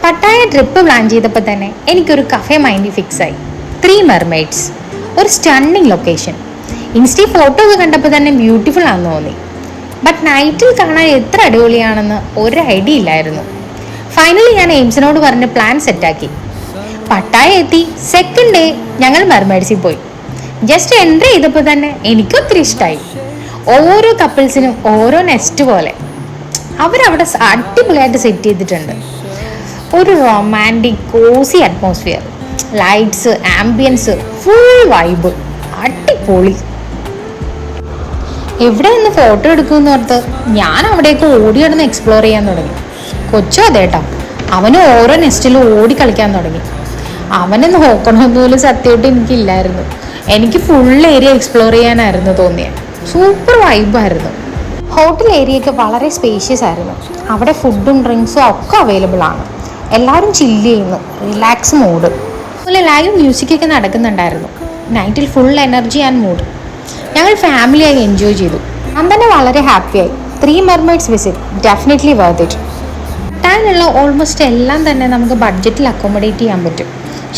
Pattaya trip plan ചെയ്തപ്പോൾ തന്നെ എനിക്കൊരു കഫേ മൈൻഡിൽ ഫിക്സായി. 3 മെർമെയ്ഡ്സ്, ഒരു സ്റ്റണ്ണിങ് ലൊക്കേഷൻ. ഇൻസ്റ്റേ ഫോട്ടോ ഒക്കെ കണ്ടപ്പോൾ തന്നെ ബ്യൂട്ടിഫുൾ ആണെന്ന് തോന്നി. ബട്ട് നൈറ്റിൽ കാണാൻ എത്ര അടിപൊളിയാണെന്ന് ഒരു ഐഡിയ ഇല്ലായിരുന്നു. ഫൈനലി ഞാൻ എയിംസിനോട് പറഞ്ഞ് പ്ലാൻ സെറ്റാക്കി. പട്ടായ എത്തി. സെക്കൻഡ് ഡേ ഞങ്ങൾ മെർമെയ്ഡ്സിൽ പോയി. ജസ്റ്റ് എൻട്രി ചെയ്തപ്പോൾ തന്നെ എനിക്കൊത്തിരി ഇഷ്ടമായി. ഓരോ കപ്പിൾസിനും ഓരോ നെസ്റ്റ് പോലെ അവരവിടെ അടിപൊളിയായിട്ട് സെറ്റ് ചെയ്തിട്ടുണ്ട്. ഒരു romantic cosy atmosphere, lights, ambience, full vibe, അടിപൊളി. എവിടെ നിന്ന് ഫോട്ടോ എടുക്കുമെന്ന് ഓർത്ത് ഞാൻ അവിടേക്ക് ഓടി കിടന്ന് എക്സ്പ്ലോർ ചെയ്യാൻ തുടങ്ങി. കൊച്ചു അതേട്ടാ, അവന് ഓരോ നെസ്റ്റിലും ഓടി കളിക്കാൻ തുടങ്ങി. അവനെ നോക്കണമെന്ന് പോലും സത്യമായിട്ട് എനിക്കില്ലായിരുന്നു. എനിക്ക് ഫുൾ ഏരിയ എക്സ്പ്ലോർ ചെയ്യാനായിരുന്നു തോന്നിയത്. സൂപ്പർ വൈബായിരുന്നു. ഹോട്ടൽ ഏരിയയൊക്കെ വളരെ സ്പേഷ്യസ് ആയിരുന്നു. അവിടെ ഫുഡും ഡ്രിങ്ക്സും ഒക്കെ അവൈലബിൾ ആണ്. എല്ലാവരും ചില്ല് ചെയ്യുന്നു, റിലാക്സ് മൂഡ്. അതുപോലെ ലൈവ് മ്യൂസിക്കൊക്കെ നടക്കുന്നുണ്ടായിരുന്നു. നൈറ്റിൽ ഫുൾ എനർജി ആൻഡ് മൂഡ്. ഞങ്ങൾ ഫാമിലിയായി എൻജോയ് ചെയ്തു. ഞാൻ തന്നെ വളരെ ഹാപ്പിയായി. 3 mermaids visit definitely worth it. പട്ടായയിലുള്ള ഓൾമോസ്റ്റ് എല്ലാം തന്നെ നമുക്ക് ബഡ്ജറ്റിൽ അക്കോമഡേറ്റ് ചെയ്യാൻ പറ്റും.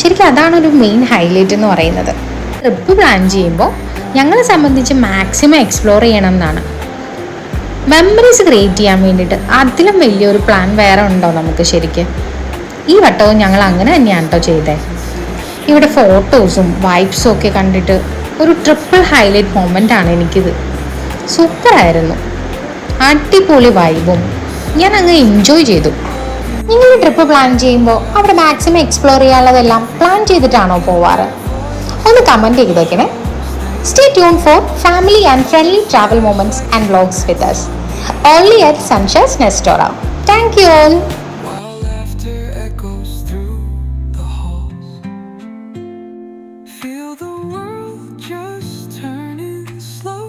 ശരിക്കും അതാണ് ഒരു മെയിൻ ഹൈലൈറ്റ് എന്ന് പറയുന്നത്. ട്രിപ്പ് പ്ലാൻ ചെയ്യുമ്പോൾ ഞങ്ങളെ സംബന്ധിച്ച് മാക്സിമം എക്സ്പ്ലോർ ചെയ്യണം എന്നാണ്. മെമ്മറീസ് ക്രിയേറ്റ് ചെയ്യാൻ വേണ്ടിയിട്ട് അതിലും വലിയൊരു പ്ലാൻ വേറെ ഉണ്ടോ നമുക്ക് ശരിക്കും? ഈ വട്ടവും ഞങ്ങൾ അങ്ങനെ തന്നെയാണ് കേട്ടോ ചെയ്തേ. ഇവിടെ ഫോട്ടോസും വൈബ്സും ഒക്കെ കണ്ടിട്ട് ഒരു ട്രിപ്പിൾ ഹൈലൈറ്റ് മൊമെൻ്റ് ആണ് എനിക്കിത്. സൂപ്പറായിരുന്നു, അടിപൊളി വൈബും. ഞാൻ അങ്ങ് എൻജോയ് ചെയ്തു. നിങ്ങൾ ട്രിപ്പ് പ്ലാൻ ചെയ്യുമ്പോൾ അവിടെ മാക്സിമം എക്സ്പ്ലോർ ചെയ്യാനുള്ളതെല്ലാം പ്ലാൻ ചെയ്തിട്ടാണോ പോവാറ്? ഒന്ന് കമൻറ്റ് ചെയ്തേക്കണേ. Stay tuned for family and friendly travel moments and vlogs with us. Only at Sunsha's Nestora. Thank you all. While laughter echoes through the halls, feel the world just turning slow.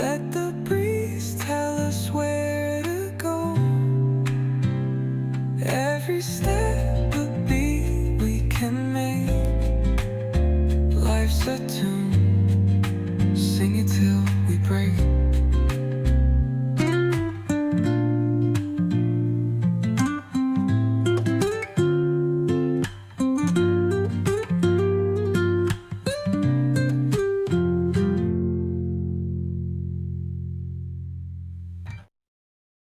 Let the breeze tell us where to go. Every step a beat we can make. Life's a tune